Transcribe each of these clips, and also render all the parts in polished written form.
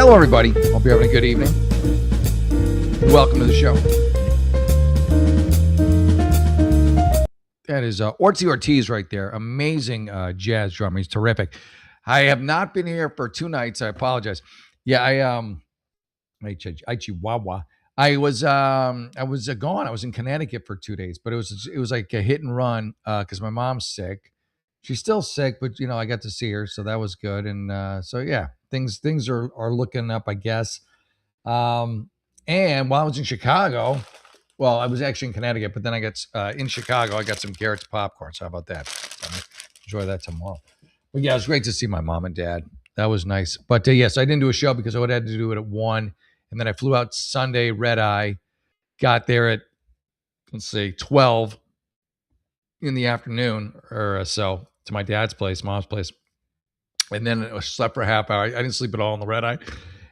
Hello, everybody. Hope you're having a good evening. Welcome to the show. That is Ortsy Ortiz right there. Amazing jazz drummer. He's terrific. I have not been here for 2 nights. I apologize. Yeah, I Chihuahua. I was gone. I was in Connecticut for 2 days, but it was like a hit and run because my mom's sick. She's still sick, but I got to see her, so that was good. And so yeah, things are looking up, I guess. And while I was in Chicago, well, I was actually in Connecticut, but then I got in Chicago. I got some Garrett's popcorn. So how about that? So I'm gonna enjoy that tomorrow. But yeah, it was great to see my mom and dad. That was nice. But yes, I didn't do a show because I would have had to do it at 1. And then I flew out Sunday, red eye, got there at, 12 in the afternoon or so to my dad's place, mom's place. And then I slept for a half hour. I didn't sleep at all in the red eye.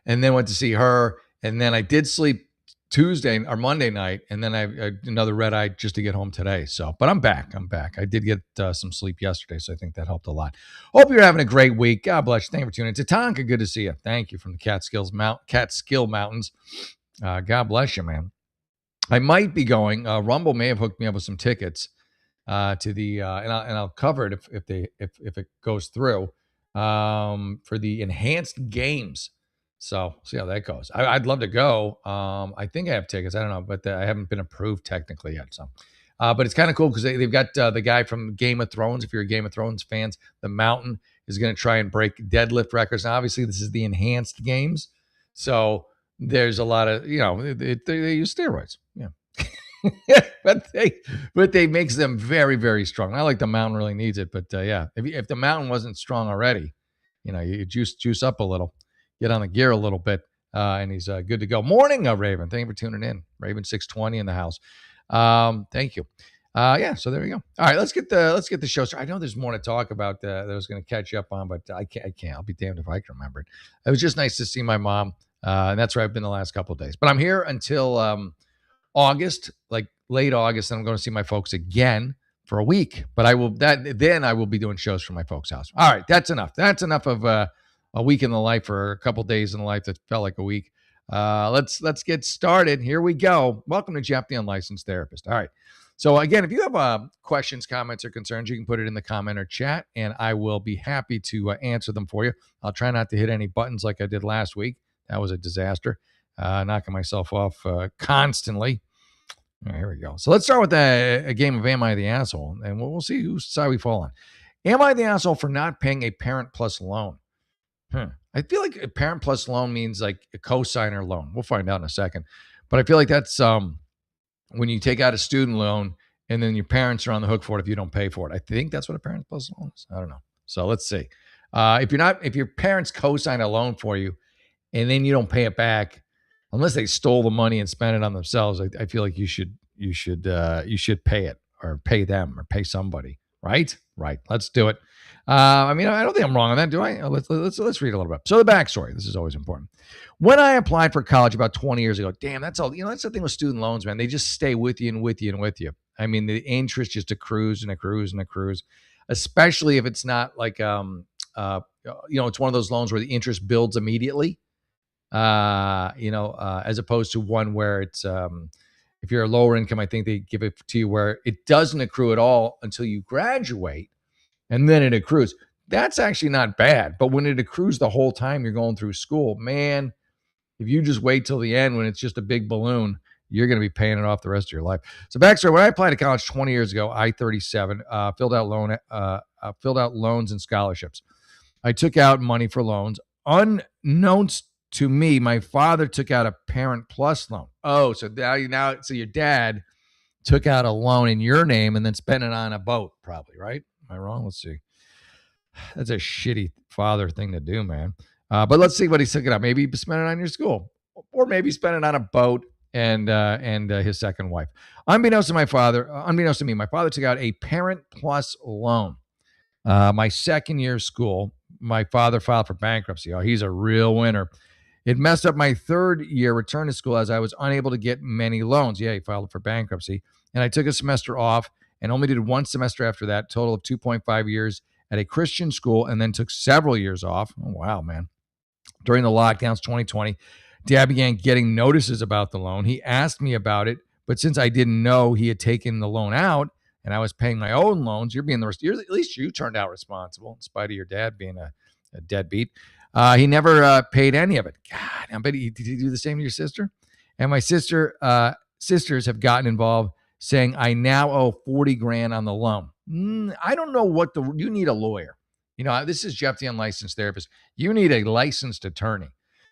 And then went to see her. And then I did sleep Tuesday or Monday night. And then I another red eye just to get home today. So, but I'm back. I did get some sleep yesterday. So I think that helped a lot. Hope you're having a great week. God bless you. Thank you for tuning in. Tatanka, good to see you. Thank you from the Catskill Mountains. God bless you, man. I might be going. Rumble may have hooked me up with some tickets to the, and I'll cover it if it goes through for the enhanced games. So see how that goes. I'd love to go. I think I have tickets. I don't know, but I haven't been approved technically yet. So, but it's kind of cool because they've got the guy from Game of Thrones. If you're a Game of Thrones fans, the Mountain is going to try and break deadlift records. Now, obviously, this is the enhanced games, so there's a lot of they use steroids. Yeah. but they makes them very, very strong. Not like the Mountain really needs it, but yeah, if the Mountain wasn't strong already, you juice up a little, get on the gear a little bit, and he's good to go. Morning, Raven. Thank you for tuning in. Raven 620 in the house. Thank you. Yeah, so there we go. All right, let's get the show started. I know there's more to talk about that I was going to catch up on, but I can't. I'll be damned if I can remember it. It was just nice to see my mom, and that's where I've been the last couple of days. But I'm here until August, like late August, and I'm going to see my folks again for a week. But I will be doing shows from my folks' house. All right, that's enough. That's enough of a week in the life, or a couple days in the life that felt like a week. Let's get started. Here we go. Welcome to Jeff, the Unlicensed Therapist. All right. So again, if you have questions, comments, or concerns, you can put it in the comment or chat, and I will be happy to answer them for you. I'll try not to hit any buttons like I did last week. That was a disaster. Knocking myself off constantly. All right, here we go. So let's start with a game of Am I the Asshole? And we'll see whose side we fall on. Am I the asshole for not paying a Parent Plus loan? I feel like a Parent Plus loan means like a cosigner loan. We'll find out in a second. But I feel like that's when you take out a student loan and then your parents are on the hook for it if you don't pay for it. I think that's what a Parent Plus loan is. I don't know. So let's see. If your parents cosign a loan for you and then you don't pay it back, unless they stole the money and spent it on themselves, I feel like you should pay it, or pay them, or pay somebody. Right. Let's do it. I don't think I'm wrong on that, do I? Let's read a little bit. So the backstory. This is always important. When I applied for college about 20 years ago, damn, that's all. That's the thing with student loans, man. They just stay with you and with you and with you. I mean, the interest just accrues and accrues and accrues, especially if it's not like it's one of those loans where the interest builds immediately. As opposed to one where it's if you're a lower income, I think they give it to you where it doesn't accrue at all until you graduate, and then it accrues. That's actually not bad. But when it accrues the whole time you're going through school, man, if you just wait till the end when it's just a big balloon, you're going to be paying it off the rest of your life. So backstory: when I applied to college 20 years ago, I 37 filled out loans and scholarships. I took out money for loans. Unknowns to me, my father took out a Parent Plus loan. Oh, so so your dad took out a loan in your name and then spent it on a boat, probably, right? Am I wrong? Let's see. That's a shitty father thing to do, man. But let's see what he took it out. Maybe he spent it on your school, or maybe he spent it on a boat and his second wife. Unbeknownst to me, my father took out a Parent Plus loan. My second year of school, my father filed for bankruptcy. Oh, he's a real winner. It messed up my third year return to school as I was unable to get many loans. Yeah, he filed for bankruptcy. And I took a semester off and only did one semester after that, total of 2.5 years at a Christian school, and then took several years off. Oh, wow, man. During the lockdowns 2020, Dad began getting notices about the loan. He asked me about it, but since I didn't know he had taken the loan out and I was paying my own loans, at least you turned out responsible in spite of your dad being a deadbeat. He never paid any of it. God, I bet did he do the same to your sister? And my sisters have gotten involved, saying I now owe 40 grand on the loan. I don't know you need a lawyer. This is Jeff, the unlicensed therapist. You need a licensed attorney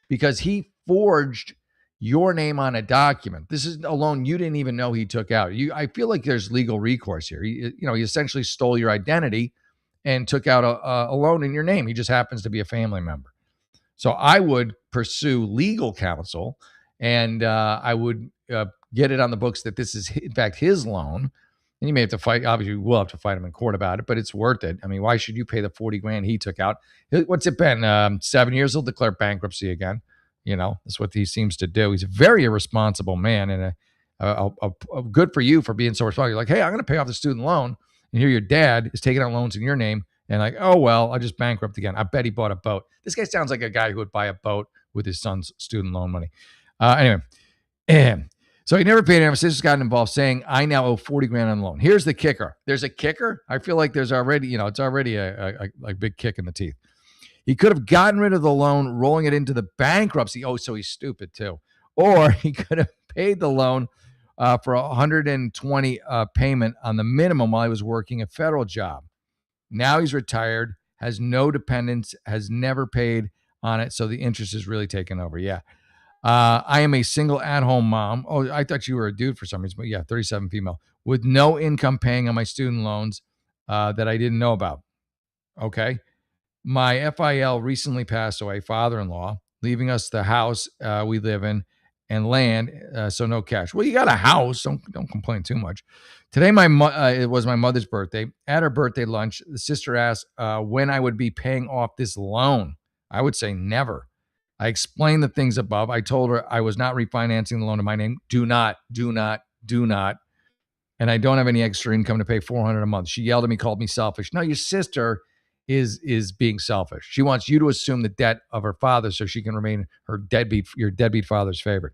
because he forged your name on a document. This is a loan you didn't even know he took out. I feel like there's legal recourse here. He essentially stole your identity and took out a loan in your name. He just happens to be a family member. So I would pursue legal counsel, and I would get it on the books that this is, in fact, his loan. And you may have to fight. Obviously, we'll have to fight him in court about it, but it's worth it. I mean, why should you pay the 40 grand he took out? What's it been? 7 years? He'll declare bankruptcy again. That's what he seems to do. He's a very irresponsible man, and a good for you for being so responsible. You're like, hey, I'm going to pay off the student loan, and here your dad is taking out loans in your name, and like, oh well, I'll just bankrupt again. I bet he bought a boat. This guy sounds like a guy who would buy a boat with his son's student loan money. Anyway, so he never paid him. His sister's gotten involved, saying I now owe 40 grand on the loan. Here's the kicker. There's a kicker. I feel like there's already, it's already a big kick in the teeth. He could have gotten rid of the loan, rolling it into the bankruptcy. Oh, so he's stupid too. Or he could have paid the loan for 120 payment on the minimum while he was working a federal job. Now he's retired, has no dependents, has never paid on it, so the interest is really taken over. Yeah. I am a single at-home mom. Oh, I thought you were a dude for some reason, but yeah, 37 female, with no income paying on my student loans that I didn't know about. Okay. My FIL recently passed away, father-in-law, leaving us the house we live in and land, so no cash. Well, you got a house. Don't complain too much. Today, it was my mother's birthday. At her birthday lunch, the sister asked when I would be paying off this loan. I would say never. I explained the things above. I told her I was not refinancing the loan in my name. Do not. And I don't have any extra income to pay $400 a month. She yelled at me, called me selfish. No, your sister is being selfish. She wants you to assume the debt of her father so she can remain your deadbeat father's favorite.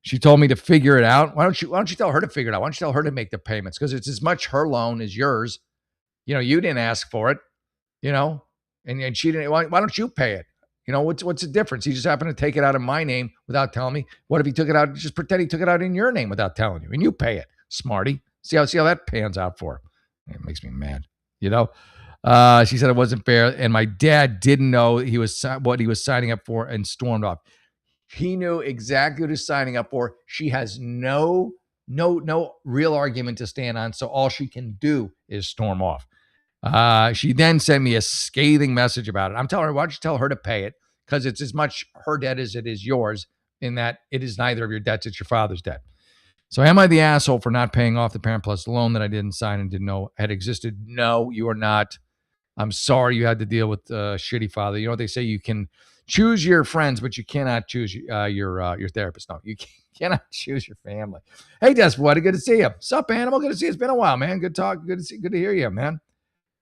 She told me to figure it out. Why don't you tell her to figure it out? Why don't you tell her to make the payments? Because it's as much her loan as yours. You didn't ask for it, and she didn't. Why don't you pay it? What's the difference? He just happened to take it out in my name without telling me. What if he took it out? Just pretend he took it out in your name without telling you, and you pay it, smarty. See how that pans out for him. It makes me mad. She said it wasn't fair, and my dad didn't know what he was signing up for and stormed off. He knew exactly what he was signing up for. She has no real argument to stand on, so all she can do is storm off. She then sent me a scathing message about it. I'm telling her, why don't you tell her to pay it? Because it's as much her debt as it is yours, in that it is neither of your debts, it's your father's debt. So am I the asshole for not paying off the Parent Plus loan that I didn't sign and didn't know had existed? No, you are not. I'm sorry you had to deal with a shitty father. You know what they say? You can choose your friends, but you cannot choose your therapist. No, you cannot choose your family. Hey, Desperate, good to see you. Sup, Animal? Good to see you. It's been a while, man. Good talk. Good to hear you, man.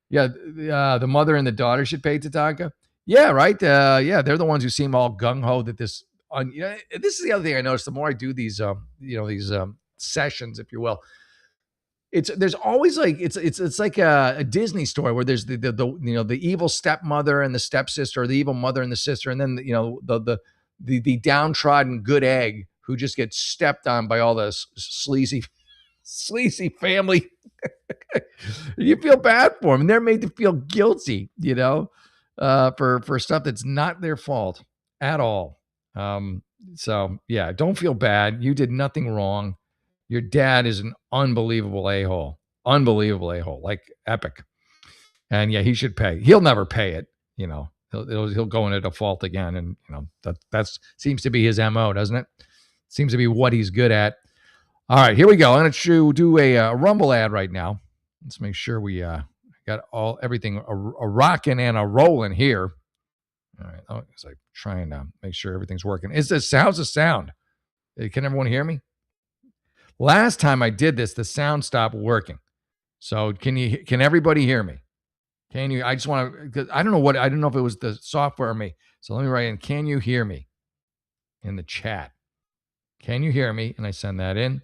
Yeah, the mother and the daughter should pay Tatanka. Yeah, right. Yeah, they're the ones who seem all gung ho that this. This is the other thing I noticed. The more I do these, these sessions, if you will, there's always like it's like a Disney story where there's the evil stepmother and the stepsister, or the evil mother and the sister, and then the downtrodden good egg who just gets stepped on by all the sleazy family. You feel bad for them, and they're made to feel guilty, for stuff that's not their fault at all. So yeah, don't feel bad. You did nothing wrong. Your dad is an unbelievable a-hole, like epic. And yeah, he should pay. He'll never pay it. He'll go into default again, and that seems to be his MO, doesn't it? Seems to be what he's good at. All right, here we go. I'm going to do a Rumble ad right now. Let's make sure we got everything a rocking and a rolling here. All right, it's like trying to make sure everything's working. How's the sound? Can everyone hear me? Last time I did this, the sound stopped working. So can everybody hear me? Can you? I just want to. I don't know what. I don't know if it was the software or me. So let me write in. Can you hear me? In the chat. Can you hear me? And I send that in.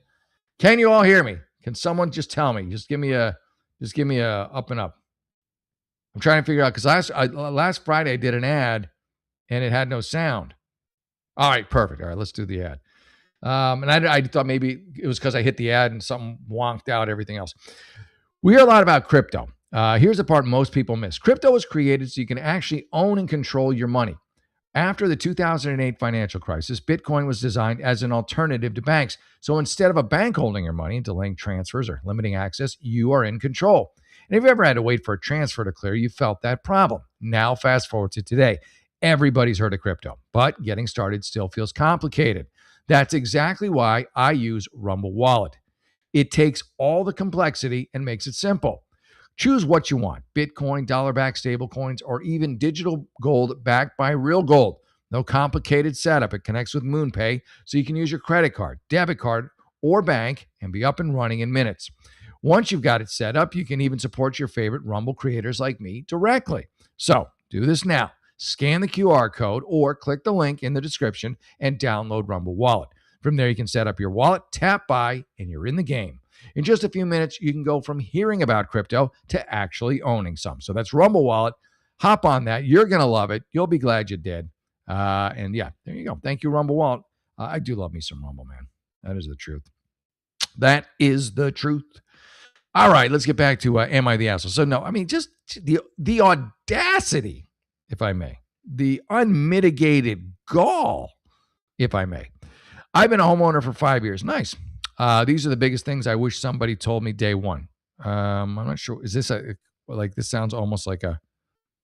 Can you all hear me? Can someone just tell me? Just give me a up and up. I'm trying to figure out because last Friday I did an ad and it had no sound. All right, perfect. All right, let's do the ad. And I thought maybe it was because I hit the ad and something wonked out everything else. We hear a lot about crypto. Here's the part most people miss. Crypto was created so you can actually own and control your money. After the 2008 financial crisis, Bitcoin was designed as an alternative to banks. So instead of a bank holding your money and delaying transfers or limiting access, you are in control. And if you ever had to wait for a transfer to clear, you felt that problem. Now, fast forward to today. Everybody's heard of crypto, but getting started still feels complicated. That's exactly why I use Rumble Wallet. It takes all the complexity and makes it simple. Choose what you want: Bitcoin, dollar backed stablecoins, or even digital gold backed by real gold. No complicated setup. It connects with MoonPay so you can use your credit card, debit card, or bank and be up and running in minutes. Once you've got it set up, you can even support your favorite Rumble creators like me directly. So do this now. Scan the QR code or click the link in the description and download Rumble Wallet. From there, you can set up your wallet, tap buy, and you're in the game. In just a few minutes, you can go from hearing about crypto to actually owning some. So that's Rumble Wallet. Hop on that. You're going to love it. You'll be glad you did. And yeah, there you go. Thank you, Rumble Wallet. I do love me some Rumble, man. That is the truth. That is the truth. All right, let's get back to Am I the Asshole? So no, I mean, just the audacity, if I may, the unmitigated gall, if I may. I've been a homeowner for 5 years. Nice. These are the biggest things I wish somebody told me day one. I'm not sure. Is this this sounds almost like a,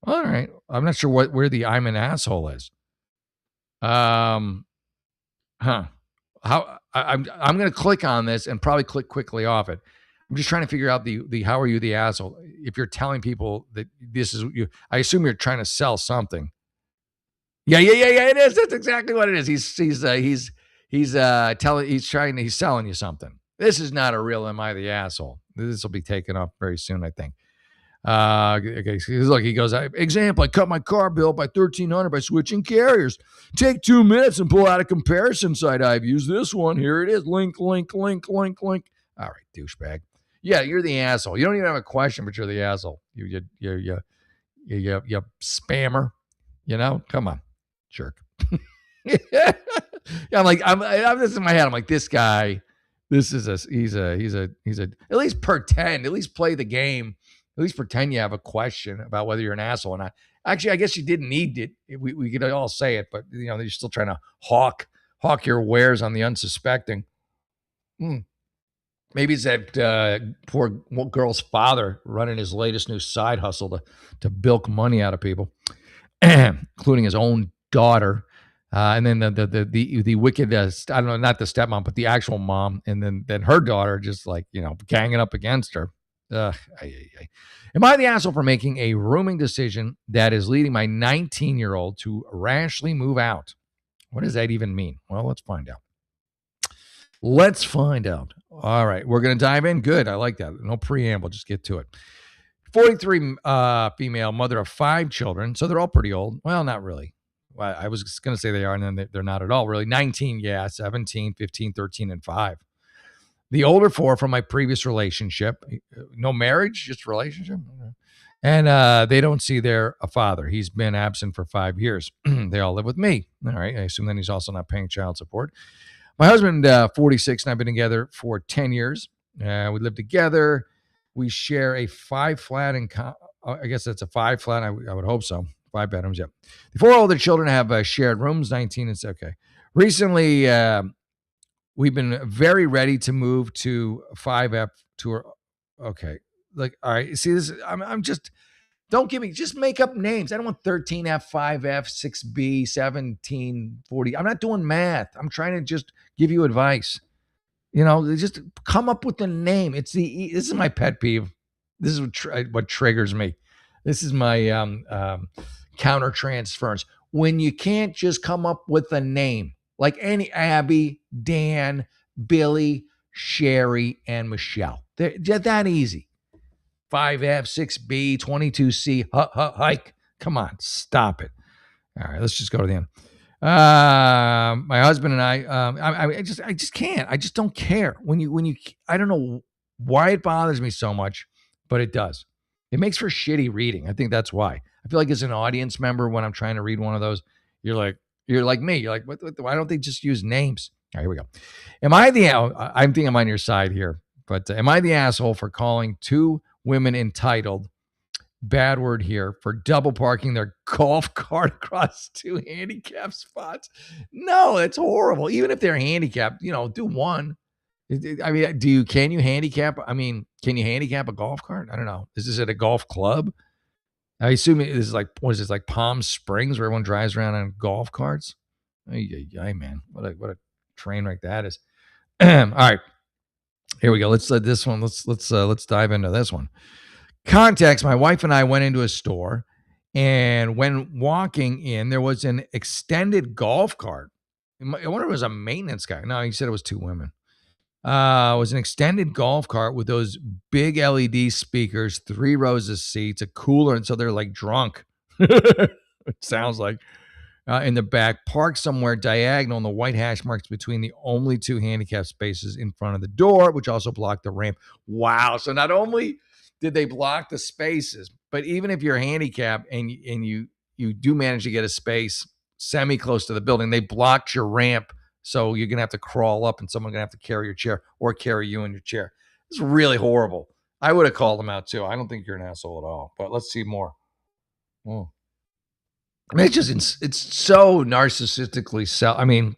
all right. I'm not sure where the I'm an asshole is. How I'm going to click on this and probably click quickly off it. I'm just trying to figure out the how are you the asshole? If you're telling people that this is you, I assume you're trying to sell something. Yeah. It is. That's exactly what it is. He's selling you something. This is not a real Am I the Asshole? This will be taken up very soon, I think. Okay, look, he goes, example, I cut my car bill by $1,300 by switching carriers. Take 2 minutes and pull out a comparison site. I've used this one. Here it is. Link. All right, douchebag. Yeah, you're the asshole. You don't even have a question, but you're the asshole. You spammer. You know, come on, jerk. Yeah, I'm this in my head. I'm like, this guy, he's a at least pretend, at least play the game, at least pretend you have a question about whether you're an asshole or not. Actually, I guess you didn't need it. We could all say it, but you know, you're still trying to hawk your wares on the unsuspecting. Maybe it's that poor girl's father running his latest new side hustle to bilk money out of people, including his own daughter. And then the wicked, I don't know, not the stepmom, but the actual mom, and then her daughter just like, you know, ganging up against her. Am I the asshole for making a rooming decision that is leading my 19-year-old to rashly move out? What does that even mean? Well, let's find out. All right, we're going to dive in. Good. I like that. No preamble. Just get to it. 43 female, mother of 5 children. So they're all pretty old. Well, not really. Well, I was going to say they are, and then they're not at all, really. 19, yeah, 17, 15, 13, and 5. The older 4 from my previous relationship. No marriage, just relationship. And they don't see their father. He's been absent for 5 years. They all live with me. All right, I assume then he's also not paying child support. My husband, 46, and I've been together for 10 years. We live together. We share a 5 flat, and I guess that's a 5 flat. I would hope so. 5 bedrooms, yeah. The 4 older children have shared rooms, 19. It's okay. Recently, we've been very ready to move to 5F tour. Okay. Like, all right. See, this, I'm just, don't give me, just make up names. I don't want 13F, 5F, 6B, 1740. I'm not doing math. I'm trying to just give you advice. You know, just come up with the name. This is my pet peeve. This is what triggers me. This is my counter transference. When you can't just come up with a name, like any Abby, Dan, Billy, Sherry, and Michelle. They're that easy. 5F, 6B, 22C, hike. Come on, stop it. All right, let's just go to the end. My husband and I just can't. I just don't care when you. I don't know why it bothers me so much, but it does. It makes for shitty reading. I think that's why. I feel like as an audience member, when I'm trying to read one of those, you're like me. You're like, why don't they just use names? All right, here we go. Am I the? I think I'm on your side here, but am I the asshole for calling two women entitled? Bad word here, for double parking their golf cart across two handicap spots? No, it's horrible. Even if they're handicapped, do one. I mean, can you handicap? I mean, can you handicap a golf cart? I don't know. Is this at a golf club? I assume this is like, what is this, like Palm Springs where everyone drives around on golf carts? Ay, man, what a train wreck that is. All right, here we go. Let's this one. Let's dive into this one. Context: my wife and I went into a store, and when walking in, there was an extended golf cart. I wonder if it was a maintenance guy. No, he said it was two women. It was an extended golf cart with those big LED speakers, 3 rows of seats, a cooler, and so they're like drunk. It sounds like. In the back, parked somewhere diagonal in the white hash marks between the only 2 handicap spaces in front of the door, which also blocked the ramp. Wow. So not only did they block the spaces, but even if you're handicapped and you do manage to get a space semi close to the building, they blocked your ramp. So you're going to have to crawl up and someone's going to have to carry your chair or carry you in your chair. It's really horrible. I would have called them out too. I don't think you're an asshole at all, but let's see more. I mean, it's so narcissistically I mean,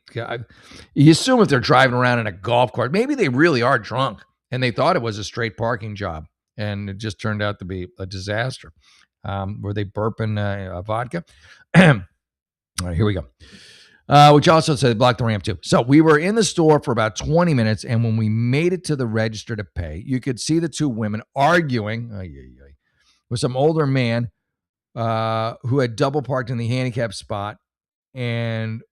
you assume if they're driving around in a golf cart, maybe they really are drunk and they thought it was a straight parking job, and it just turned out to be a disaster. Were they burping vodka? All right, here we go. Which also said block the ramp too. So we were in the store for about 20 minutes, and when we made it to the register to pay, you could see the 2 women arguing with some older man who had double parked in the handicap spot and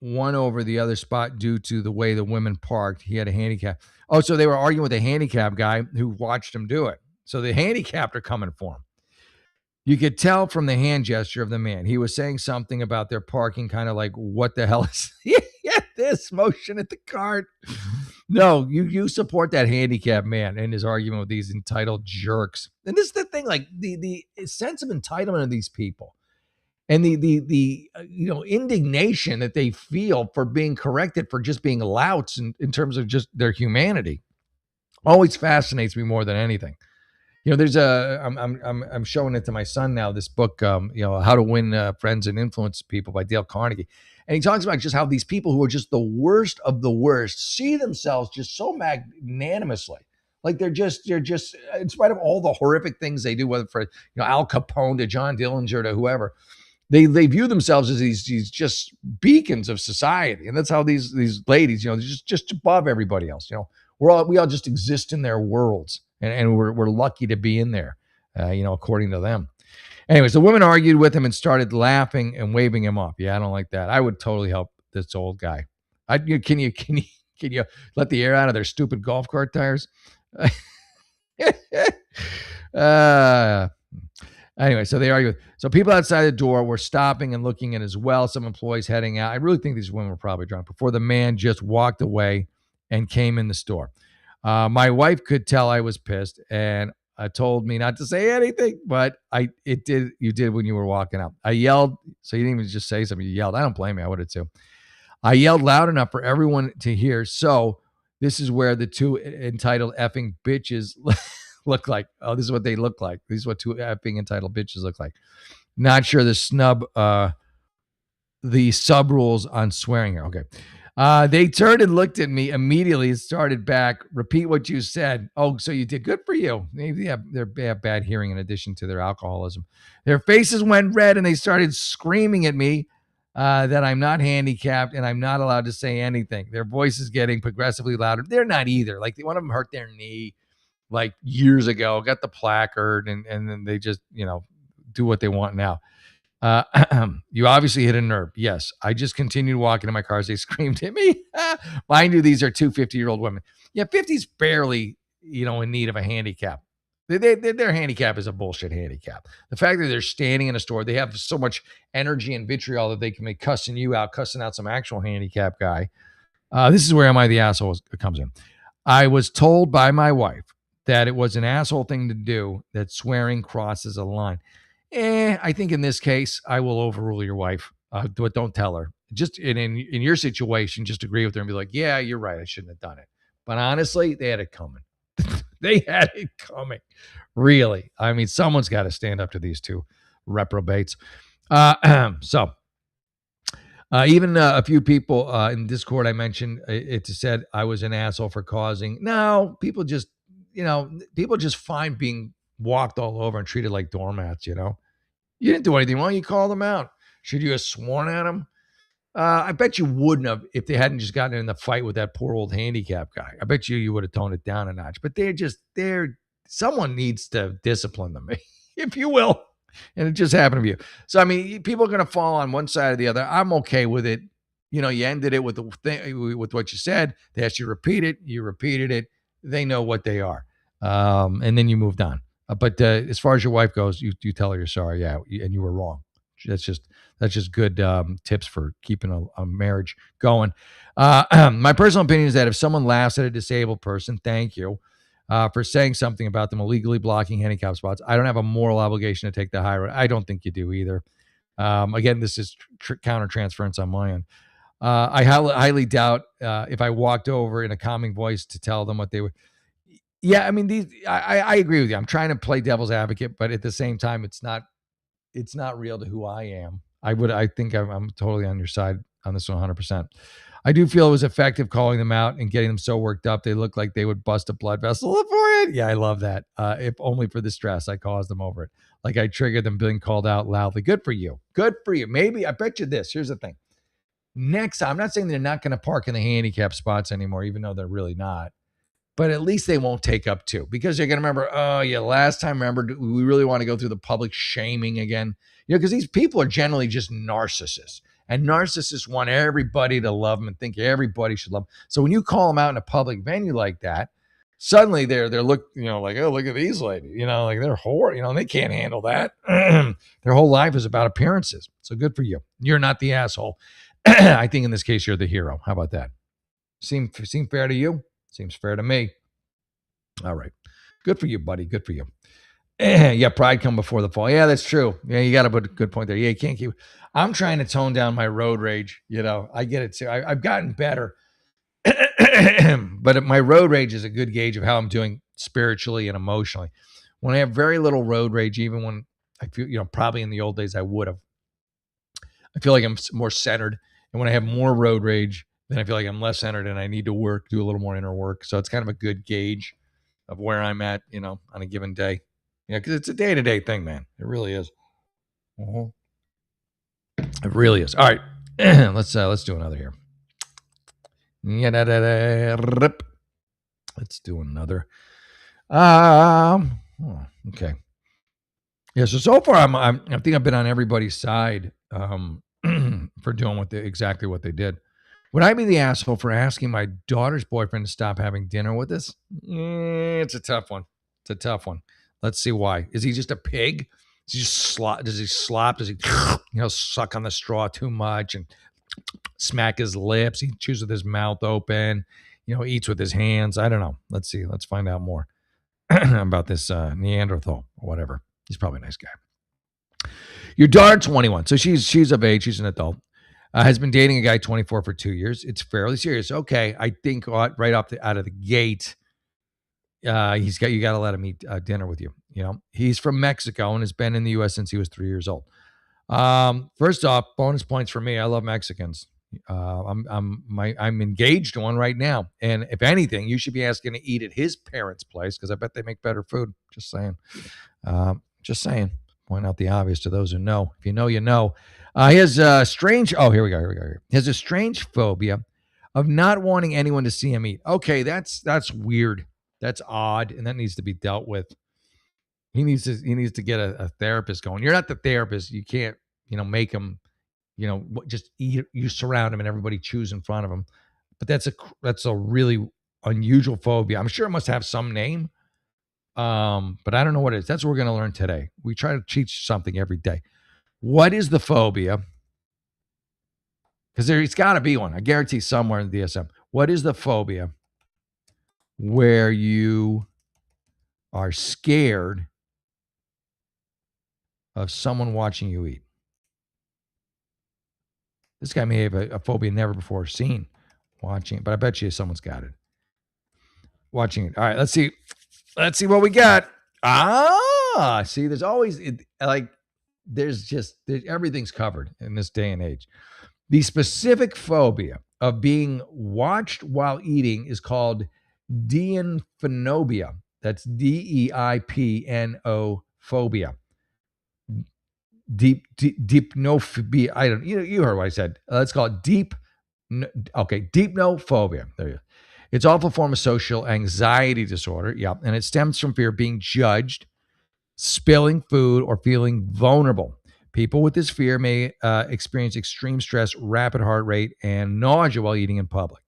one over the other spot due to the way the women parked. He had a handicap. Oh, so they were arguing with a handicap guy who watched him do it. So the handicapped are coming for him. You could tell from the hand gesture of the man. He was saying something about their parking, kind of like, what the hell is this motion at the cart? No, you support that handicapped man in his argument with these entitled jerks. And this is the thing, like the sense of entitlement of these people and the indignation that they feel for being corrected for just being louts in terms of just their humanity always fascinates me more than anything. There's I'm showing it to my son now, this book, How to Win Friends and Influence People by Dale Carnegie. And he talks about just how these people who are just the worst of the worst see themselves just so magnanimously. Like they're just, in spite of all the horrific things they do, whether for Al Capone to John Dillinger to whoever, they view themselves as these just beacons of society. And that's how these ladies, just above everybody else. We all just exist in their worlds. And we're lucky to be in there, according to them. Anyways, the women argued with him and started laughing and waving him off. Yeah, I don't like that. I would totally help this old guy. Can you let the air out of their stupid golf cart tires? Anyway, so they argued. So people outside the door were stopping and looking in as well. Some employees heading out. I really think these women were probably drunk before the man just walked away and came in the store. My wife could tell I was pissed and told me not to say anything, but you did when you were walking out. I yelled, so you didn't even just say something. You yelled. I don't blame you. I would have too. I yelled loud enough for everyone to hear. So this is where the 2 entitled effing bitches look like. Oh, this is what they look like. This is what 2 effing entitled bitches look like. Not sure the sub rules on swearing here. Okay. They turned and looked at me immediately and started back. Repeat what you said. Oh, so you did. Good for you. Maybe they have bad hearing in addition to their alcoholism. Their faces went red and they started screaming at me that I'm not handicapped and I'm not allowed to say anything. Their voices getting progressively louder. They're not either. Like one of them hurt their knee like years ago, got the placard, and then they just, do what they want now. You obviously hit a nerve. Yes, I just continued walking in my car as they screamed at me. Mind you, these are 2 50-year-old women. Yeah, 50's barely, in need of a handicap. Their handicap is a bullshit handicap. The fact that they're standing in a store, they have so much energy and vitriol that they can make cussing you out, cussing out some actual handicap guy. This is where Am I the Asshole comes in. I was told by my wife that it was an asshole thing to do, that swearing crosses a line. I think in this case, I will overrule your wife, but don't tell her. Just in your situation, just agree with her and be like, yeah, you're right. I shouldn't have done it. But honestly, they had it coming. They had it coming. Really. I mean, someone's got to stand up to these two reprobates. So even a few people in Discord I mentioned, it said I was an asshole for causing. No, people just, people just find being walked all over and treated like doormats, You didn't do anything wrong. You called them out. Should you have sworn at them? I bet you wouldn't have if they hadn't just gotten in the fight with that poor old handicap guy. I bet you would have toned it down a notch. But someone needs to discipline them, if you will. And it just happened to you. So, I mean, people are going to fall on one side or the other. I'm okay with it. You ended it with with what you said. They asked you to repeat it. You repeated it. They know what they are. And then you moved on. But as far as your wife goes, you tell her you're sorry. Yeah, and you were wrong. That's just good tips for keeping a marriage going. My personal opinion is that if someone laughs at a disabled person, thank you for saying something about them illegally blocking handicap spots. I don't have a moral obligation to take the high road. I don't think you do either. Again, this is counter-transference on my end. I highly doubt if I walked over in a calming voice to tell them what they would. Yeah, I mean, I agree with you. I'm trying to play devil's advocate, but at the same time, it's not real to who I am. I think I'm totally on your side on this 100%. I do feel it was effective calling them out and getting them so worked up they look like they would bust a blood vessel for it. Yeah, I love that. If only for the stress I caused them over it. Like I triggered them being called out loudly. Good for you. Good for you. Maybe I bet you this. Here's the thing. Next time, I'm not saying they're not going to park in the handicap spots anymore, even though they're really not. But at least they won't take up two because you're going to remember, oh, yeah, last time, remember, we really want to go through the public shaming again. Because these people are generally just narcissists. And narcissists want everybody to love them and think everybody should love them. So when you call them out in a public venue like that, suddenly they're like, oh, look at these ladies. Like they're horrible. They can't handle that. Their whole life is about appearances. So good for you. You're not the asshole. I think in this case, you're the hero. How about that? Seem fair to you? Seems fair to me. All right. Good for you, buddy. Good for you. Yeah, pride come before the fall. Yeah, that's true. Yeah, you got to put a good point there. Yeah, you can't keep. I'm trying to tone down my road rage. I get it too. I've gotten better. But my road rage is a good gauge of how I'm doing spiritually and emotionally. When I have very little road rage, even when I feel, probably in the old days I would have, I feel like I'm more centered. And when I have more road rage, then I feel like I'm less centered and I need to do a little more inner work. So it's kind of a good gauge of where I'm at, on a given day. Yeah, because it's a day-to-day thing, man. It really is. It really is. All right, let's do another here. Let's do another. Okay. Yeah. So far, I think I've been on everybody's side for doing exactly what they did. Would I be the asshole for asking my daughter's boyfriend to stop having dinner with us? It's a tough one. Let's see why. Is he just a pig? Does he slop? Does he suck on the straw too much and smack his lips? He chews with his mouth open. Eats with his hands. I don't know. Let's see. Let's find out more about this Neanderthal or whatever. He's probably a nice guy. Your daughter, 21. So she's of age. She's an adult. Has been dating a guy 24 for 2 years. It's fairly serious. Okay, I think right out of the gate, you got to let him eat dinner with you. He's from Mexico and has been in the U.S. since he was 3 years old. First off, bonus points for me. I love Mexicans. I'm engaged to one right now, and if anything, you should be asking to eat at his parents' place because I bet they make better food. Just saying. Point out the obvious to those who know. If you know, you know. He has a strange. Oh, here we go. He has a strange phobia of not wanting anyone to see him eat. Okay, that's weird. That's odd, and that needs to be dealt with. He needs to get a therapist going. You're not the therapist. You can't, make him, just eat. You surround him and everybody chews in front of him. But that's a really unusual phobia. I'm sure it must have some name. But I don't know what it is. That's what we're going to learn today. We try to teach something every day. What is the phobia? Because there's got to be one. I guarantee somewhere in the DSM. What is the phobia where you are scared of someone watching you eat? This guy may have a phobia never before seen watching it, but I bet you someone's got it. Watching it. All right, let's see. Let's see what we got. See, there's always everything's covered in this day and age. The specific phobia of being watched while eating is called deipnobia. That's DEIPNO phobia. Deipnophobia. I don't. You heard what I said. Let's call it deipnophobia. There you go. It's an awful form of social anxiety disorder. Yeah, and it stems from fear of being judged, spilling food, or feeling vulnerable. People with this fear may experience extreme stress, rapid heart rate, and nausea while eating in public.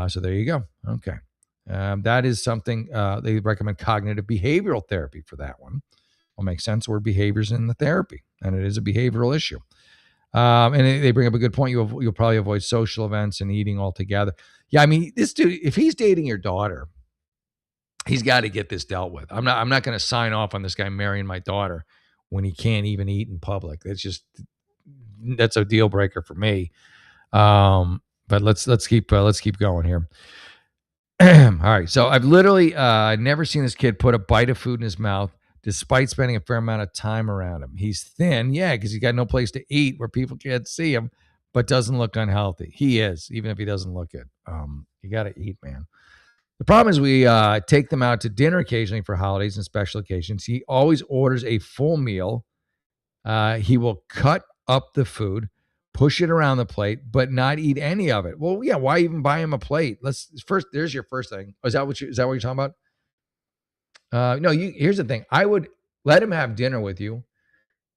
So there you go. Okay. That is something they recommend cognitive behavioral therapy for that one. Will make sense. Word behaviors in the therapy, and it is a behavioral issue. And they bring up a good point. You'll probably avoid social events and eating altogether. Yeah, I mean, this dude, if he's dating your daughter, he's got to get this dealt with. I'm not going to sign off on this guy marrying my daughter when he can't even eat in public. That's a deal breaker for me. But let's keep going here. All right. So I've literally never seen this kid put a bite of food in his mouth despite spending a fair amount of time around him. He's thin, yeah, because he's got no place to eat where people can't see him, but doesn't look unhealthy. He is, even if he doesn't look it. You got to eat, man. The problem is we take them out to dinner occasionally for holidays and special occasions. He always orders a full meal. He will cut up the food, push it around the plate, but not eat any of it. Well, yeah, why even buy him a plate? There's your first thing. Is that what you're talking about? No, here's the thing. I would let him have dinner with you,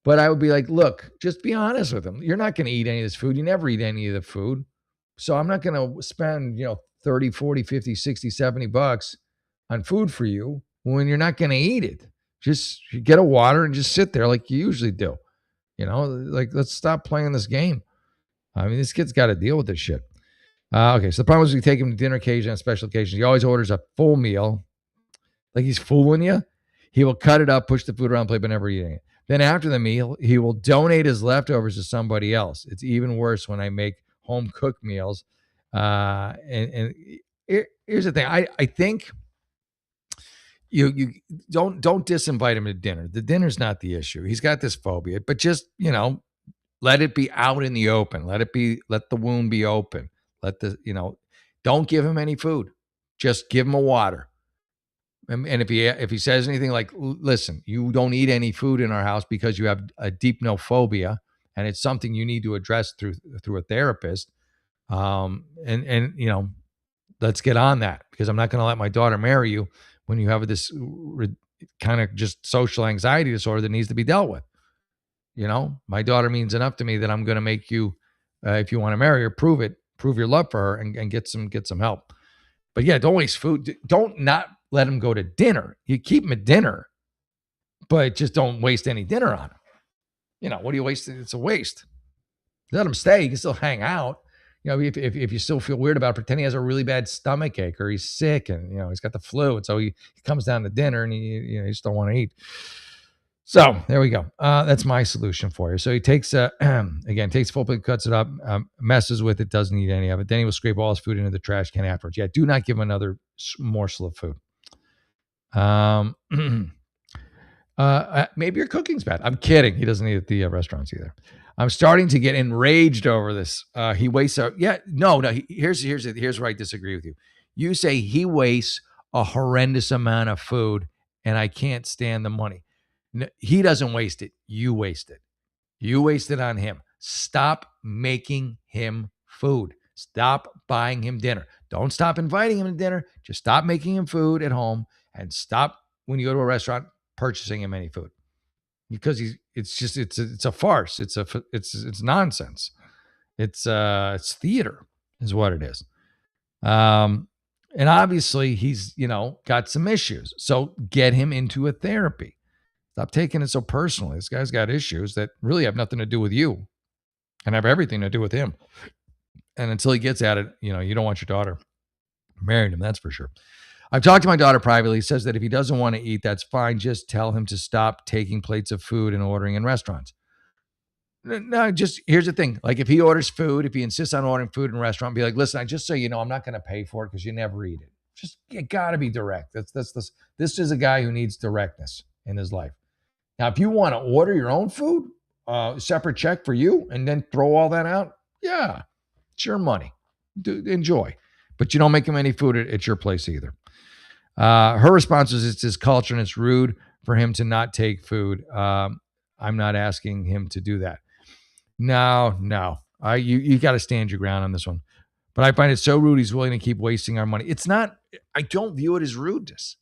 but I would be like, look, just be honest with him. You're not going to eat any of this food. You never eat any of the food. So I'm not going to spend, 30, 40, 50, 60, 70 bucks on food for you when you're not going to eat it. Just get a water and just sit there like you usually do. Let's stop playing this game. I mean, this kid's got to deal with this shit. Okay, so the problem is we take him to dinner occasion on special occasions. He always orders a full meal. Like he's fooling you. He will cut it up, push the food around the plate, but never eating it. Then after the meal, he will donate his leftovers to somebody else. It's even worse when I make home cooked meals. And here's the thing. I think you don't disinvite him to dinner. The dinner's not the issue. He's got this phobia, but just, let it be out in the open. Let the wound be open. Don't give him any food. Just give him a water. And if he says anything like, listen, you don't eat any food in our house because you have a deipnophobia, and it's something you need to address through a therapist. Let's get on that, because I'm not going to let my daughter marry you when you have this kind of just social anxiety disorder that needs to be dealt with. My daughter means enough to me that I'm going to make you, if you want to marry her, prove your love for her and get some help. But yeah, don't waste food. Don't not let him go to dinner. You keep him at dinner, but just don't waste any dinner on him. What do you waste? It's a waste. Let him stay. You can still hang out. If you still feel weird about it, pretend he has a really bad stomach ache or he's sick and, he's got the flu. And so he comes down to dinner and he just don't want to eat. So there we go. That's my solution for you. So he takes, takes full plate, cuts it up, messes with it, doesn't eat any of it. Then he will scrape all his food into the trash can afterwards. Yeah, do not give him another morsel of food. Maybe your cooking's bad. I'm kidding. He doesn't eat at the restaurants either. I'm starting to get enraged over this. He wastes here's where I disagree with you. You say he wastes a horrendous amount of food and I can't stand the money. No, he doesn't waste it. You waste it. You waste it on him. Stop making him food. Stop buying him dinner. Don't stop inviting him to dinner. Just stop making him food at home, and stop when you go to a restaurant purchasing him any food, because it's a farce. It's nonsense. It's theater is what it is. And obviously he's, got some issues. So get him into a therapy. Stop taking it so personally. This guy's got issues that really have nothing to do with you and have everything to do with him. And until he gets at it, you don't want your daughter marrying him, that's for sure. I've talked to my daughter privately. He says that if he doesn't want to eat, that's fine. Just tell him to stop taking plates of food and ordering in restaurants. No, just here's the thing. Like if he orders food, if he insists on ordering food in a restaurant, be like, listen, I just so you know, I'm not going to pay for it because you never eat it. Just you got to be direct. This is a guy who needs directness in his life. Now, if you want to order your own food, separate check for you, and then throw all that out, yeah, it's your money. Enjoy, but you don't make him any food at your place either. Her response was, it's his culture and it's rude for him to not take food. I'm not asking him to do that. No. You got to stand your ground on this one. But I find it so rude he's willing to keep wasting our money. It's not, I don't view it as rudeness.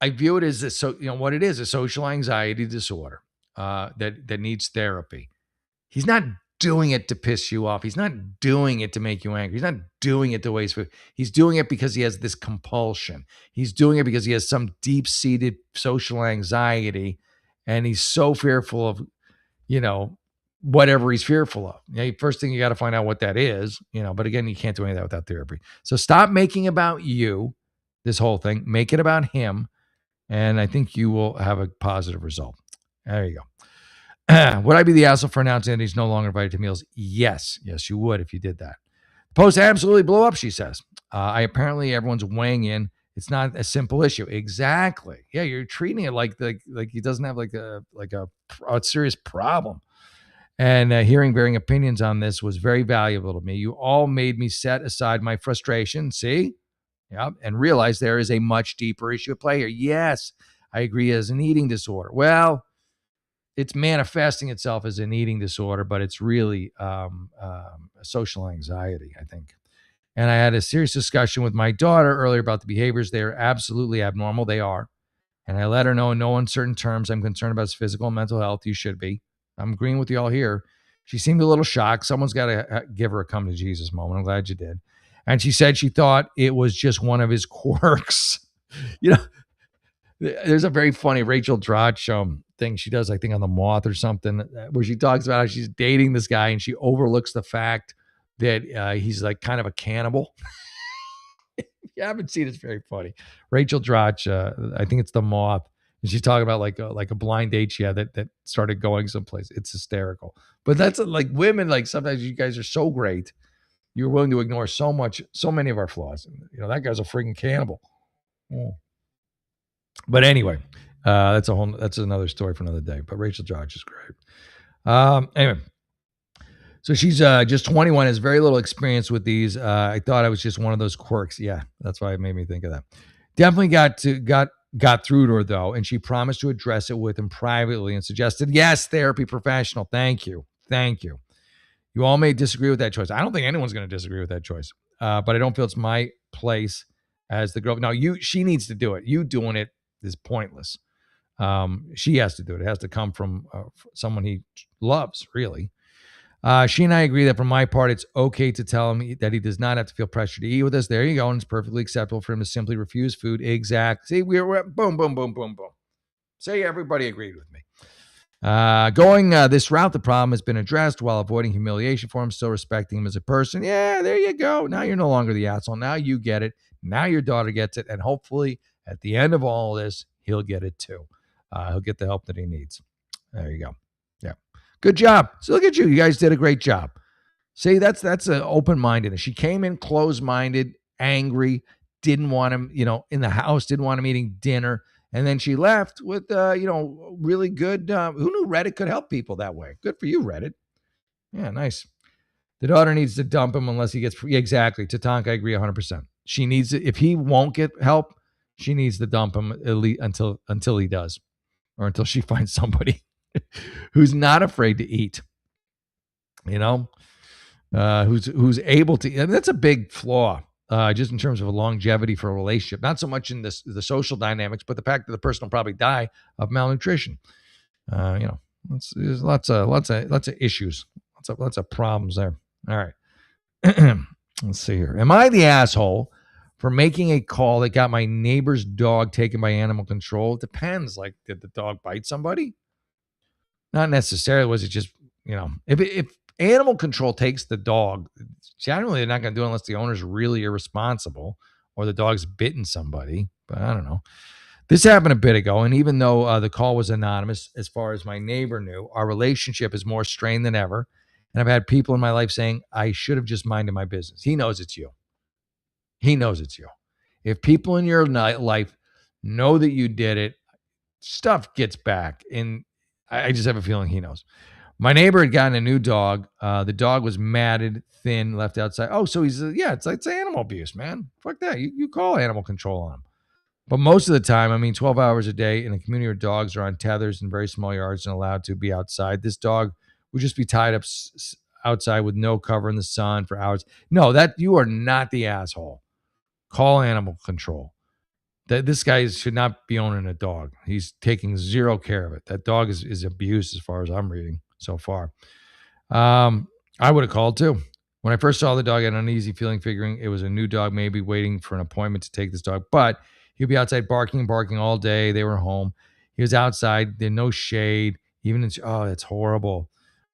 I view it as what it is, a social anxiety disorder that needs therapy. He's not doing it to piss you off. He's not doing it to make you angry. He's not doing it to waste food. He's doing it because he has this compulsion. He's doing it because he has some deep-seated social anxiety, and he's so fearful of, whatever he's fearful of. First thing you got to find out what that is, but again, you can't do any of that without therapy. So stop making about you this whole thing. Make it about him, and I think you will have a positive result. There you go. Would I be the asshole for announcing that he's no longer invited to meals? Yes, you would if you did that. The post absolutely blew up, she says. Apparently everyone's weighing in. It's not a simple issue. Exactly. Yeah, you're treating it like he doesn't have like a serious problem. And hearing varying opinions on this was very valuable to me. You all made me set aside my frustration. See? Yep. And realize there is a much deeper issue at play here. Yes, I agree, as an eating disorder. Well, it's manifesting itself as an eating disorder, but it's really social anxiety, I think. And I had a serious discussion with my daughter earlier about the behaviors. They are absolutely abnormal. They are. And I let her know in no uncertain terms, I'm concerned about his physical and mental health. You should be. I'm agreeing with you all here. She seemed a little shocked. Someone's got to give her a come to Jesus moment. I'm glad you did. And she said she thought it was just one of his quirks. There's a very funny Rachel Dratch thing she does, I think, on The Moth or something, where she talks about how she's dating this guy and she overlooks the fact that he's like kind of a cannibal. If you haven't seen it, it's very funny. Rachel Dratch, I think it's The Moth. And she's talking about like a blind date she had that started going someplace. It's hysterical. But that's like women, like sometimes you guys are so great. You're willing to ignore so many of our flaws. That guy's a freaking cannibal. Oh. But anyway, that's another story for another day. But Rachel Dratch is great. Anyway, so she's just 21, has very little experience with these. I thought I was just one of those quirks. Yeah, that's why it made me think of that. Definitely got through to her though, and she promised to address it with him privately and suggested, yes, therapy professional. Thank you. You all may disagree with that choice. I don't think anyone's going to disagree with that choice, but I don't feel it's my place as the girl. Now, she needs to do it. You doing it is pointless. She has to do it. It has to come from someone he loves, really. She and I agree that from my part, it's okay to tell him that he does not have to feel pressure to eat with us. There you go. And it's perfectly acceptable for him to simply refuse food. Exactly. See, we're boom, boom, boom, boom, boom. Say everybody agreed with me. Going this route, the problem has been addressed while avoiding humiliation for him, still respecting him as a person. Yeah, there you go. Now you're no longer the asshole. Now you get it. Now your daughter gets it. And hopefully at the end of all of this, he'll get it too. He'll get the help that he needs. There you go. Yeah. Good job. So look at you. You guys did a great job. See, that's an open-mindedness. She came in closed-minded, angry, didn't want him, in the house, didn't want him eating dinner. And then she left with, really good. Who knew Reddit could help people that way? Good for you, Reddit. Yeah, nice. The daughter needs to dump him unless he gets free. Exactly. Tatanka, I agree 100%. She needs to, if he won't get help, she needs to dump him until he does, or until she finds somebody who's not afraid to eat. Who's able to. And that's a big flaw. Just in terms of a longevity for a relationship, not so much in the social dynamics, but the fact that the person will probably die of malnutrition. There's lots of issues, lots of problems there. All right, let's see here. Am I the asshole for making a call that got my neighbor's dog taken by animal control. It depends. Like, did the dog bite somebody? Not necessarily. Was it just, if animal control takes the dog, generally they're not going to do it unless the owner's really irresponsible or the dog's bitten somebody. But I don't know. This happened a bit ago, and even though the call was anonymous, as far as my neighbor knew, our relationship is more strained than ever. And I've had people in my life saying, I should have just minded my business. He knows it's you. He knows it's you. If people in your life know that you did it, stuff gets back. And I just have a feeling he knows. My neighbor had gotten a new dog. The dog was matted, thin, left outside. Oh, so it's animal abuse, man. Fuck that. You call animal control on him. But most of the time, 12 hours a day in a community where dogs are on tethers in very small yards and allowed to be outside, this dog would just be tied up outside with no cover in the sun for hours. No, that you are not the asshole. Call animal control. This guy should not be owning a dog. He's taking zero care of it. That dog is abused as far as I'm reading so far. I would have called too. When I first saw the dog, I had an uneasy feeling, figuring it was a new dog, maybe waiting for an appointment to take this dog. But he'd be outside barking and barking all day. They were home. He was outside. There's no shade. It's horrible.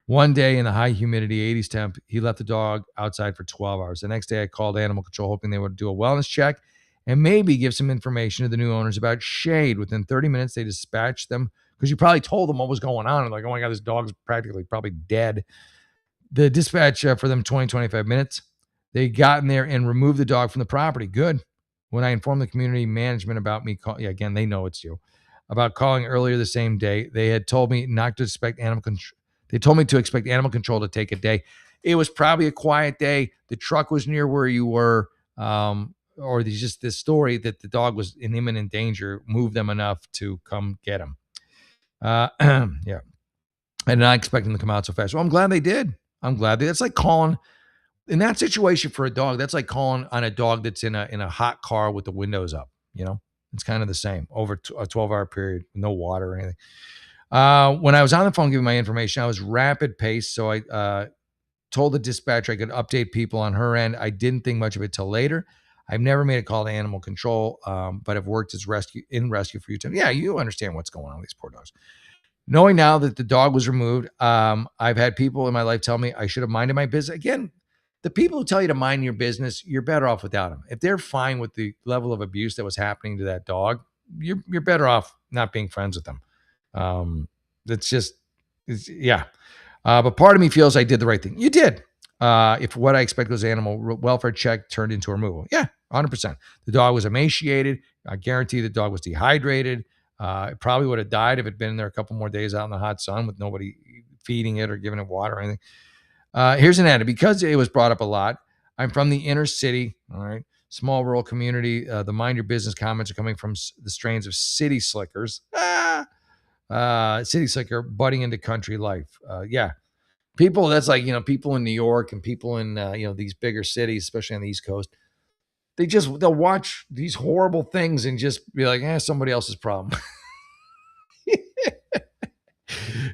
One day in the high humidity, 80s temp, he left the dog outside for 12 hours. The next day, I called animal control, hoping they would do a wellness check and maybe give some information to the new owners about shade. Within 30 minutes, they dispatched them because you probably told them what was going on. And like, oh my God, this dog's practically probably dead. The dispatch for them 25 minutes. They got in there and removed the dog from the property. Good. When I informed the community management about me, again, they know it's you, about calling earlier the same day, they had told me not to expect animal control. They told me to expect animal control to take a day. It was probably a quiet day. The truck was near where you were, or there's just this story that the dog was in imminent danger, moved them enough to come get him. Yeah. I did not expect them to come out so fast. Well, I'm glad they did. That's like calling in that situation for a dog. That's like calling on a dog that's in a hot car with the windows up. It's kind of the same over a 12-hour period, no water or anything. When I was on the phone giving my information, I was rapid pace. So I told the dispatcher I could update people on her end. I didn't think much of it till later. I've never made a call to animal control, but I've worked as rescue for you. Yeah, you understand what's going on with these poor dogs. Knowing now that the dog was removed, I've had people in my life tell me I should have minded my business. Again, the people who tell you to mind your business, you're better off without them. If they're fine with the level of abuse that was happening to that dog, you're better off not being friends with them. Yeah. But part of me feels I did the right thing. You did. If what I expect was animal welfare check turned into removal. Yeah, 100%. The dog was emaciated. I guarantee the dog was dehydrated. It probably would have died if it had been there a couple more days out in the hot sun with nobody feeding it or giving it water or anything. Here's an edit. Because it was brought up a lot, I'm from the inner city, all right, small rural community. The mind your business comments are coming from the strains of city slickers. City slicker butting into country life. Yeah. People, that's like, people in New York and people in, these bigger cities, especially on the East Coast. They'll watch these horrible things and just be like, somebody else's problem.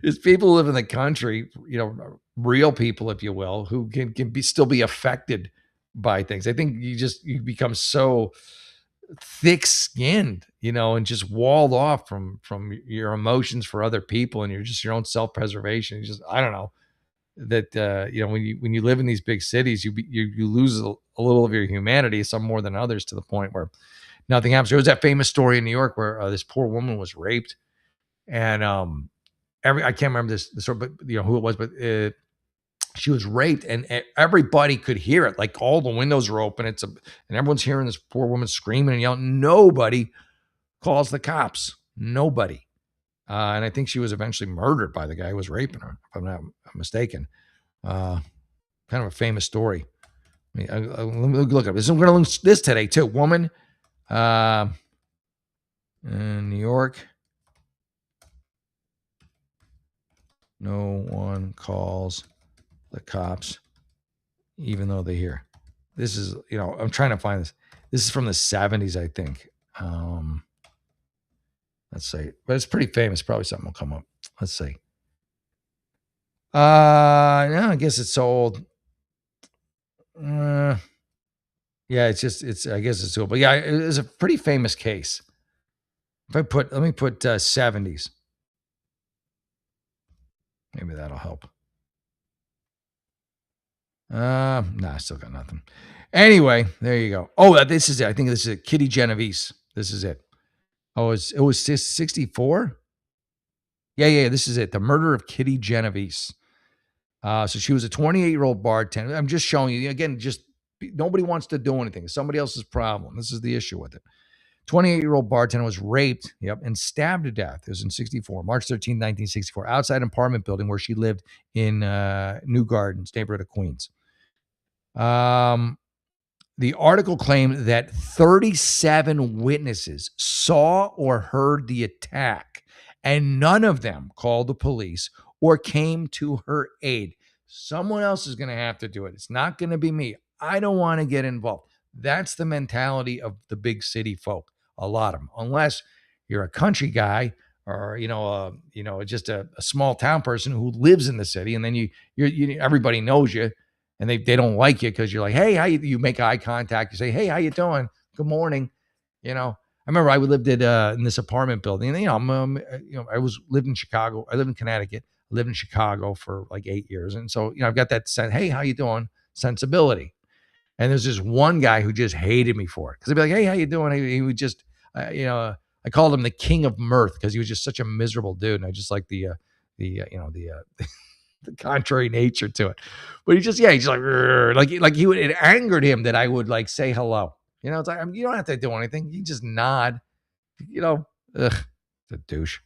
It's people who live in the country, real people, if you will, who can still be affected by things. I think you become so thick-skinned, and just walled off from your emotions for other people, and you're just your own self-preservation. I don't know that when you live in these big cities, you lose a little of your humanity, some more than others, to the point where nothing happens. There was that famous story in New York where this poor woman was raped, and I can't remember the story, but who it was, but she was raped, and everybody could hear it. Like, all the windows were open. And everyone's hearing this poor woman screaming and yelling. Nobody calls the cops. Nobody. And I think she was eventually murdered by the guy who was raping her, if I'm not mistaken. Kind of a famous story. Let me look up this. I'm going to look this today too. Woman in New York. No one calls the cops, even though they hear. This is, I'm trying to find this. This is from the 70s, I think. Let's see. But it's pretty famous. Probably something will come up. Let's see. No, I guess it's so old. Yeah, I guess it's doable. Yeah, it was a pretty famous case. Let me put 70s. Maybe that'll help. No, I still got nothing. Anyway, there you go. Oh, this is it. I think this is it. Kitty Genovese. This is it. Oh, it was 64? Yeah. This is it. The murder of Kitty Genovese. So she was a 28-year-old bartender. I'm just showing you again. Just nobody wants to do anything. It's somebody else's problem. This is the issue with it. 28-year-old bartender was raped, and stabbed to death. It was in 64, March 13, 1964, outside an apartment building where she lived in New Gardens, neighborhood of Queens. The article claimed that 37 witnesses saw or heard the attack, and none of them called the police or came to her aid. Someone else is going to have to do it. It's not going to be me. I don't want to get involved. That's the mentality of the big city folk. A lot of them, unless you're a country guy or just a small town person who lives in the city, and then everybody knows you, and they don't like you because you're like, hey, you make eye contact, you say, hey, how you doing? Good morning. I remember I lived in this apartment building, and lived in Chicago. I lived in Connecticut. I lived in Chicago for like 8 years, and so I've got that sense, hey, how you doing? Sensibility. And there's this one guy who just hated me for it because I'd be like, hey, how you doing? He would just, I called him the king of mirth because he was just such a miserable dude, and I just like the the contrary nature to it. But he's just like he would. It angered him that I would like say hello. It's like you don't have to do anything. You just nod. Ugh, the douche.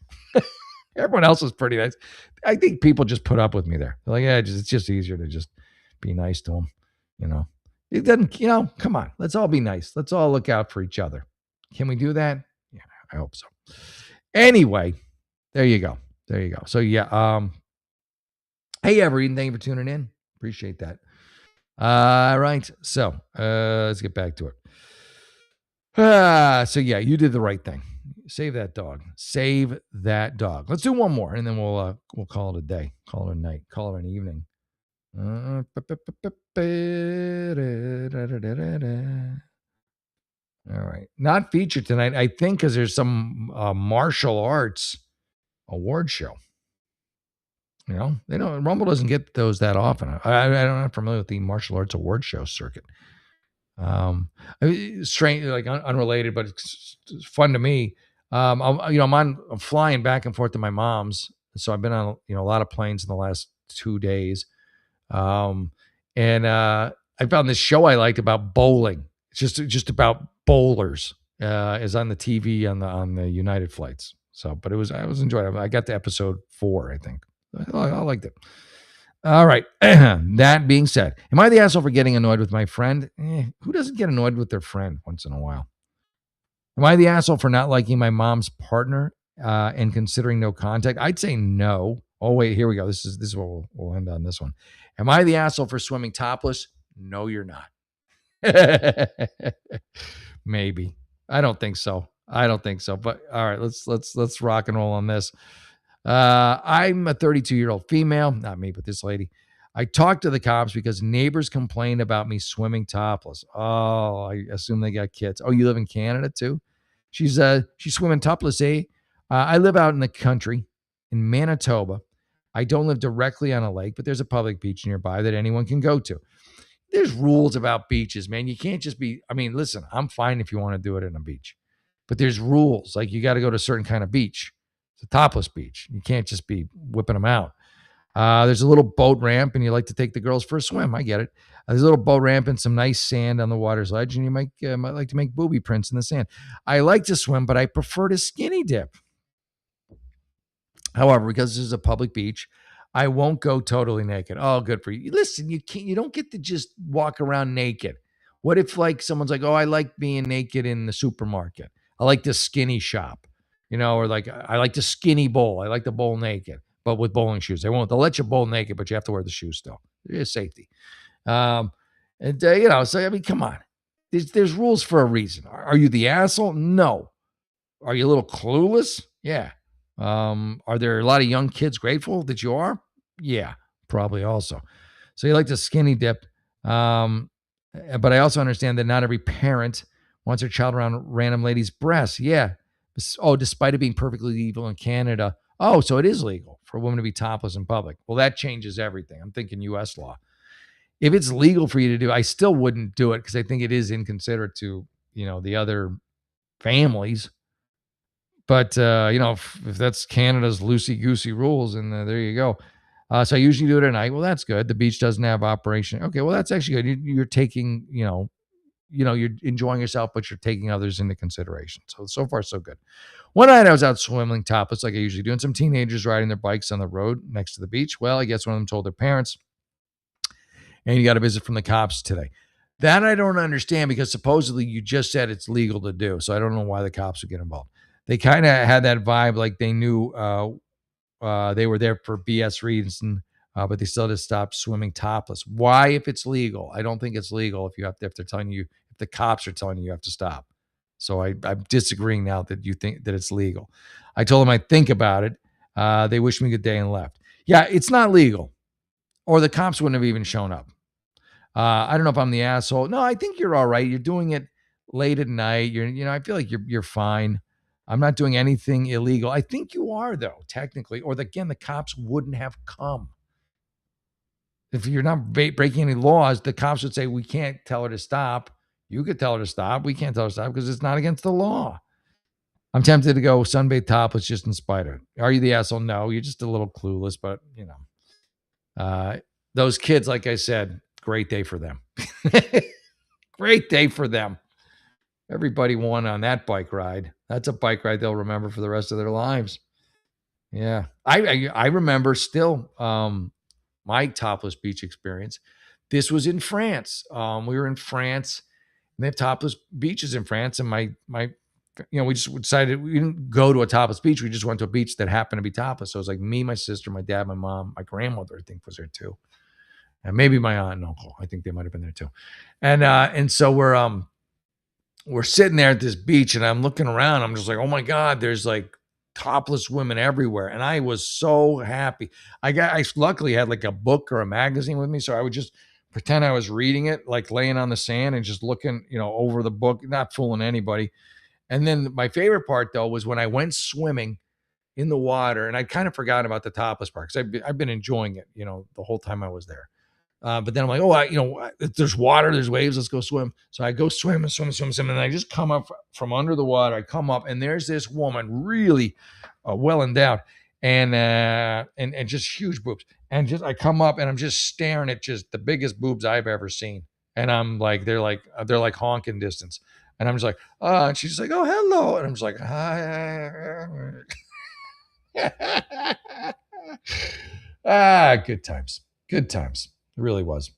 Everyone else is pretty nice. I think people just put up with me there. They're like, yeah, it's just easier to just be nice to them. It doesn't. Come on. Let's all be nice. Let's all look out for each other. Can we do that? Yeah, I hope so. Anyway, there you go. So yeah. Hey, Everett, thank you for tuning in. Appreciate that. All right. So let's get back to it. So yeah, you did the right thing. Save that dog. Save that dog. Let's do one more, and then we'll call it a day. Call it a night. Call it an evening. All right. Not featured tonight, I think, because there's some martial arts award show. Rumble doesn't get those that often. I'm not familiar with the martial arts award show circuit. Strange, like unrelated, but it's fun to me. I'm flying back and forth to my mom's, so I've been on a lot of planes in the last 2 days. And I found this show I liked about bowling. It's just about bowlers. Is on the TV on the United flights. So, but I was enjoying it. I got to episode 4, I think. I liked it. All right. That being said, am I the asshole for getting annoyed with my friend? Who doesn't get annoyed with their friend once in a while? Am I the asshole for not liking my mom's partner and considering no contact? I'd say no. Oh, wait, here we go. This is what we'll end on this one. Am I the asshole for swimming topless? No, you're not. Maybe. I don't think so. But all right, let's rock and roll on this. I'm a 32-year-old female, not me, but this lady. I talked to the cops because neighbors complained about me swimming topless. Oh, I assume they got kids. Oh, you live in Canada too? She's swimming topless, eh? I live out in the country in Manitoba. I don't live directly on a lake, but there's a public beach nearby that anyone can go to. There's rules about beaches, man. You can't just be, listen, I'm fine if you want to do it in a beach, but there's rules. Like you got to go to a certain kind of beach. It's a topless beach. You can't just be whipping them out. There's a little boat ramp, and you like to take the girls for a swim. I get it. There's a little boat ramp and some nice sand on the water's edge, and you might like to make booby prints in the sand. I like to swim, but I prefer to skinny dip. However, because this is a public beach, I won't go totally naked. Oh, good for you. Listen, you don't get to just walk around naked. What if like someone's like, oh, I like being naked in the supermarket. I like to skinny shop, or like I like to skinny bowl. I like to bowl naked, but with bowling shoes. They'll let you bowl naked, but you have to wear the shoes still. There's safety. So come on. There's rules for a reason. Are you the asshole? No. Are you a little clueless? Yeah. Are there a lot of young kids grateful that you are? Yeah, probably also. So you like to skinny dip. But I also understand that not every parent wants their child around random ladies' breasts. Yeah. Oh, despite it being perfectly legal in Canada. Oh, so it is legal for a woman to be topless in public. Well, that changes everything. I'm thinking U.S. law. If it's legal for you to do, I still wouldn't do it because I think it is inconsiderate to, the other families. But, if that's Canada's loosey-goosey rules, and there you go. So I usually do it at night. Well, that's good. The beach doesn't have operation. Okay, well, that's actually good. You're taking, you're enjoying yourself, but you're taking others into consideration. So far, so good. One night I was out swimming topless like I usually do, and some teenagers riding their bikes on the road next to the beach. Well, I guess one of them told their parents, and you got a visit from the cops today. That I don't understand because supposedly you just said it's legal to do. So I don't know why the cops would get involved. They kind of had that vibe like they knew they were there for BS reasons, but they still had to stop swimming topless. Why, if it's legal? I don't think it's legal if they're telling you, if the cops are telling you have to stop. So I'm disagreeing now that you think that it's legal. I told them I'd think about it. They wished me good day and left. Yeah, it's not legal, or the cops wouldn't have even shown up. I don't know if I'm the asshole. No, I think you're all right. You're doing it late at night. I feel like you're fine. I'm not doing anything illegal. I think you are, though, technically. Or again, the cops wouldn't have come. If you're not breaking any laws, the cops would say, we can't tell her to stop. You could tell her to stop. We can't tell her to stop because it's not against the law. I'm tempted to go sunbathe topless just in spite of it. Are you the asshole? No, you're just a little clueless, but, those kids, like I said, great day for them. Great day for them. Everybody won on that bike ride. That's a bike ride they'll remember for the rest of their lives. Yeah. I remember still my topless beach experience. This was in France. We were in France, and they have topless beaches in France. And we just decided we didn't go to a topless beach. We just went to a beach that happened to be topless. So it was like me, my sister, my dad, my mom, my grandmother, I think, was there too. And maybe my aunt and uncle. I think they might have been there too. And so we're sitting there at this beach, and I'm looking around. I'm just like, oh my God, there's like topless women everywhere. And I was so happy. I luckily had like a book or a magazine with me. So I would just pretend I was reading it, like laying on the sand and just looking, over the book, not fooling anybody. And then my favorite part though was when I went swimming in the water, and I kind of forgot about the topless part because I've been enjoying it, the whole time I was there. But then I'm like, there's water, there's waves, let's go swim. So I go swim and swim. And I just come up from under the water. I come up, and there's this woman really well endowed and just huge boobs. And just I come up, and I'm just staring at just the biggest boobs I've ever seen. And I'm like, they're like honking distance. And I'm just like, and she's like, oh, hello. And I'm just like, hi. Good times. Good times. It really was.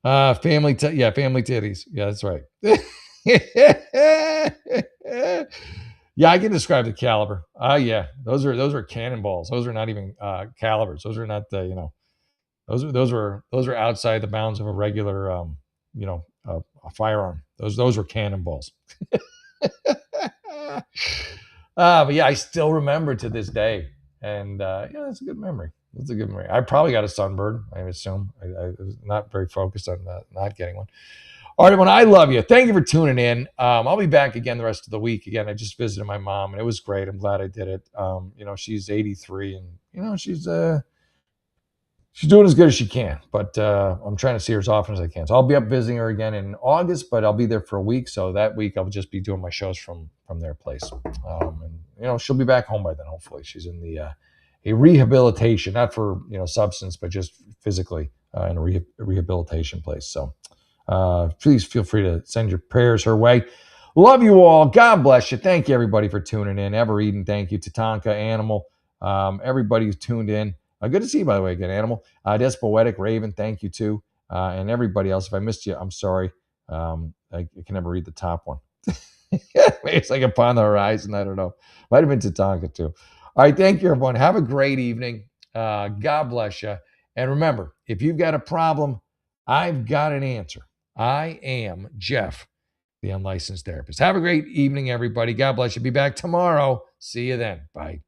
Family titties. Yeah, that's right. Yeah, I can describe the caliber. Yeah, those are cannonballs. Those are not even calibers. Those are not those are outside the bounds of a regular a firearm. Those were cannonballs. But yeah, I still remember to this day, and that's a good memory. That's a good memory. I probably got a sunburn, I assume. I was not very focused on not getting one. All right, everyone, I love you. Thank you for tuning in. I'll be back again the rest of the week. Again, I just visited my mom, and it was great. I'm glad I did it. She's 83, and she's doing as good as she can. But I'm trying to see her as often as I can. So I'll be up visiting her again in August, but I'll be there for a week. So that week I'll just be doing my shows from their place. And she'll be back home by then. Hopefully, she's in a rehabilitation, not for substance, but just physically in a rehabilitation place. So please feel free to send your prayers her way. Love you all. God bless you. Thank you, everybody, for tuning in. Ever Eden, thank you. Tatanka, Animal, everybody who's tuned in. Good to see you, by the way, again, Animal. Des Poetic, Raven, thank you, too. And everybody else. If I missed you, I'm sorry. I can never read the top one. Maybe it's like upon the horizon. I don't know. Might have been Tatanka, too. All right, thank you, everyone. Have a great evening. God bless you. And remember, if you've got a problem, I've got an answer. I am Jeff, the unlicensed therapist. Have a great evening, everybody. God bless you. Be back tomorrow. See you then. Bye.